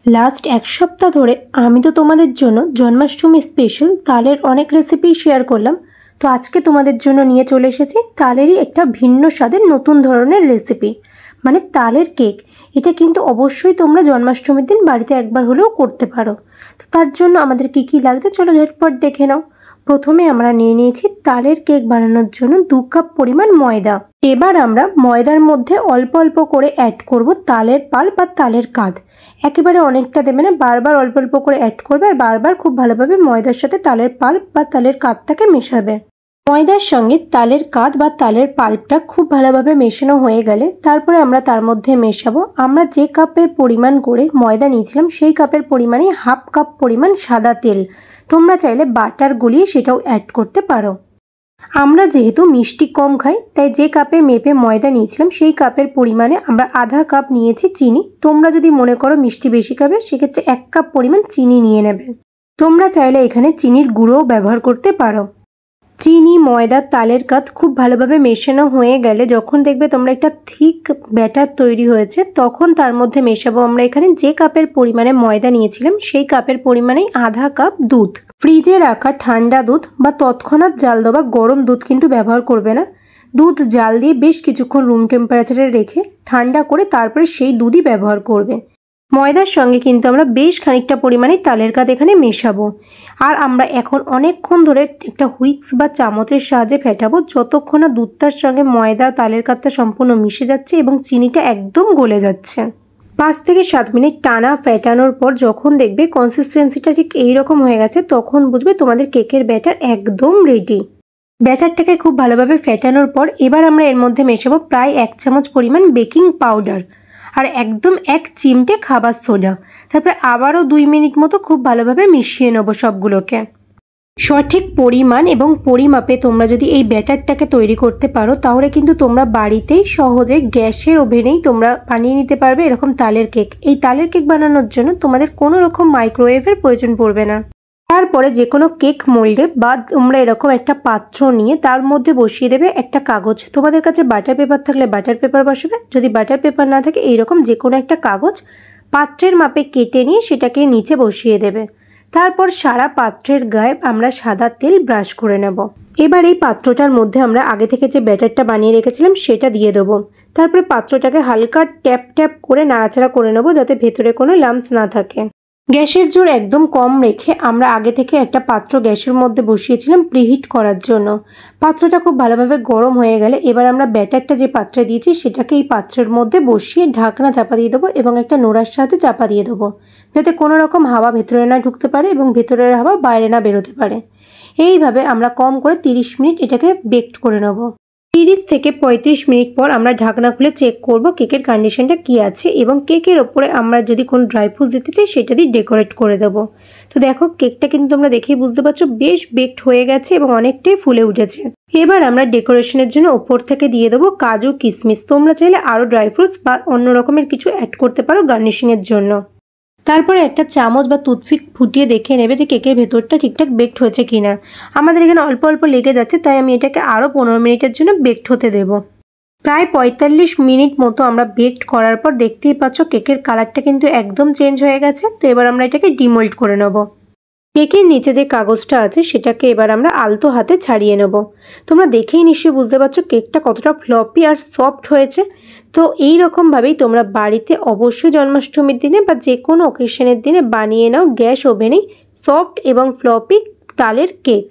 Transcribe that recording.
Last এক সপ্তাহ ধরে আমি তো তোমাদের জন্য জন্মাষ্টমী স্পেশাল তালের অনেক রেসিপি শেয়ার করলাম। তো আজকে তোমাদের জন্য নিয়ে চলে এসেছি তালেরই একটা ভিন্ন স্বাদের নতুন ধরনের রেসিপি, মানে তালের কেক। এটা কিন্তু অবশ্যই তোমরা জন্মাষ্টমীর দিন বাড়িতে একবার হলেও করতে পারো। তো তার জন্য আমাদের কি কি লাগছে চলো ঝটপট দেখে নাও। প্রথমে আমরা নিয়ে নিয়েছি তালের কেক বানানোর জন্য 2 কাপ পরিমাণ ময়দা। এবার আমরা ময়দার মধ্যে অল্প অল্প করে অ্যাড করব তালের পাল বা তালের কাঁধ। একেবারে অনেকটা দেবে না, বারবার অল্প অল্প করে অ্যাড করবে আর বারবার খুব ভালোভাবে ময়দার সাথে তালের পাল্প বা তালের কাঁধটাকে মেশাবে। ময়দার সঙ্গে তালের কাঁধ বা তালের পাল্পটা খুব ভালোভাবে মেশানো হয়ে গেলে তারপরে আমরা তার মধ্যে মেশাবো আমরা যে কাপের পরিমাণ করে ময়দা নিয়েছিলাম সেই কাপের পরিমাণে হাফ কাপ পরিমাণ সাদা তেল। তোমরা চাইলে বাটার গলিয়ে সেটাও অ্যাড করতে পারো। আমরা যেহেতু মিষ্টি কম খাই তাই যে কাপে মেপে ময়দা নিয়েছিলাম সেই কাপের পরিমাণে আমরা আধা কাপ নিয়েছি চিনি। তোমরা যদি মনে করো মিষ্টি বেশি খাবে সেক্ষেত্রে 1 কাপ পরিমাণ চিনি নিয়ে নেবে। তোমরা চাইলে এখানে চিনির গুঁড়োও ব্যবহার করতে পারো। চিনি, ময়দা, তালের কাঁধ খুব ভালোভাবে মেশানো হয়ে গেলে যখন দেখবে তোমরা একটা থিক ব্যাটার তৈরি হয়েছে তখন তার মধ্যে মেশাবো আমরা এখানে যে কাপের পরিমাণে ময়দা নিয়েছিলাম সেই কাপের পরিমাণেই আধা কাপ দুধ। ফ্রিজে রাখা ঠান্ডা দুধ বা তৎক্ষণাৎ জাল দেওয়া গরম দুধ কিন্তু ব্যবহার করবে না। দুধ জাল দিয়ে বেশ কিছুক্ষণ রুম টেম্পারেচারে রেখে ঠান্ডা করে তারপরে সেই দুধই ব্যবহার করবে। ময়দার সঙ্গে কিন্তু আমরা বেশ খানিকটা পরিমাণে তালের কাঁধ এখানে মেশাবো। আর আমরা এখন অনেকক্ষণ ধরে একটা হুইক্স বা চামচের সাহায্যে ফেটাবো যতক্ষণ না দুধটার সঙ্গে ময়দা তালের কাঁধটা সম্পূর্ণ মিশে যাচ্ছে এবং চিনিটা একদম গলে যাচ্ছে। 5 থেকে 7 মিনিট টানা ফেটানোর পর যখন দেখবে কনসিস্টেন্সিটা ঠিক এইরকম হয়ে গেছে তখন বুঝবে তোমাদের কেকের ব্যাটার একদম রেডি। ব্যাটারটাকে খুব ভালোভাবে ফেটানোর পর এবার আমরা এর মধ্যে মেশাবো প্রায় 1 চামচ পরিমাণ বেকিং পাউডার আর একদম 1 চিমটে খাবার সোডা। তারপরে আবারও 2 মিনিট মতো খুব ভালোভাবে মিশিয়ে নেব সবগুলোকে। সঠিক পরিমাণ এবং পরিমাপে তোমরা যদি এই ব্যাটারটাকে তৈরি করতে পারো তাহলে কিন্তু তোমরা বাড়িতেই সহজে গ্যাসের ওভেনেই তোমরা বানিয়ে নিতে পারবে এরকম তালের কেক। এই তালের কেক বানানোর জন্য তোমাদের কোনো রকম মাইক্রোওয়েভের প্রয়োজন পড়বে না। তারপরে যে কোনো কেক মোল্ডে বা তোমরা এরকম একটা পাত্র নিয়ে তার মধ্যে বসিয়ে দেবে একটা কাগজ। তোমাদের কাছে বাটার পেপার থাকলে বাটার পেপার বসাবে, যদি বাটার পেপার না থাকে এইরকম যে কোনো একটা কাগজ পাত্রের মাপে কেটে নিয়ে সেটাকে নিচে বসিয়ে দেবে। তারপর সারা পাত্রের গায়ে আমরা সাদা তেল ব্রাশ করে নেব। এবার এই পাত্রটার মধ্যে আমরা আগে থেকে যে ব্যাটারটা বানিয়ে রেখেছিলাম সেটা দিয়ে দেবো। তারপরে পাত্রটাকে হালকা ট্যাপ ট্যাপ করে নাড়াচাড়া করে নেব যাতে ভেতরে কোনো লাম্পস না থাকে। গ্যাসের জোর একদম কম রেখে আমরা আগে থেকে একটা পাত্র গ্যাসের মধ্যে বসিয়েছিলাম প্রিহিট করার জন্য। পাত্রটা খুব ভালোভাবে গরম হয়ে গেলে এবার আমরা ব্যাটারটা যে পাত্রে দিয়েছি সেটাকে এই পাত্রের মধ্যে বসিয়ে ঢাকনা চাপা দিয়ে দেবো এবং একটা নোড়ার সাথে চাপা দিয়ে দেবো যাতে কোনো রকম হাওয়া ভেতরে না ঢুকতে পারে এবং ভেতরের হাওয়া বাইরে না বেরোতে পারে। এইভাবে আমরা কম করে 30 মিনিট এটাকে বেকড করে নেব। 30 থেকে 35 মিনিট পর আমরা ঢাকনা খুলে চেক করব কেকের কন্ডিশনটা কি আছে এবং কেকের ওপরে আমরা যদি কোনো ড্রাই ফ্রুটস দিতে চাই সেটা দিয়ে ডেকোরেট করে দেব। তো দেখো কেকটা কিন্তু তোমরা দেখেই বুঝতে পারছো বেশ বেকড হয়ে গেছে এবং অনেকটাই ফুলে উঠেছে। এবার আমরা ডেকোরেশনের জন্য ওপর থেকে দিয়ে দেবো কাজু কিশমিশ। তোমরা চাইলে আরও ড্রাই ফ্রুটস বা অন্য রকমের কিছু অ্যাড করতে পারো গার্নিশিংয়ের জন্য। তারপরে একটা চামচ বা টুথপিক ফুটিয়ে দেখে নেবে যে কেকের ভেতরটা ঠিকঠাক বেকড হয়েছে কিনা। আমাদের এখানে অল্প অল্প লেগে যাচ্ছে তাই আমি এটাকে আরও 15 মিনিটের জন্য বেকড হতে দেব। প্রায় 45 মিনিট মতো আমরা বেকড করার পর দেখতেই পাচ্ছ কেকের কালারটা কিন্তু একদম চেঞ্জ হয়ে গেছে। তো এবার আমরা এটাকে ডিমোল্ড করে নেব। কেকের নিচে যে কাগজটা আছে সেটাকে এবার আমরা আলতো হাতে ছাড়িয়ে নেব। তোমরা দেখেই নিশ্চয়ই বুঝতে পারছো কেকটা কতটা ফ্লপি আর সফট হয়েছে। তো এই রকমভাবেই তোমরা বাড়িতে অবশ্যই জন্মাষ্টমীর দিনে বা যে কোনো অকেশনের দিনে বানিয়ে নাও গ্যাস ওভেনেই সফট এবং ফ্লপি তালের কেক।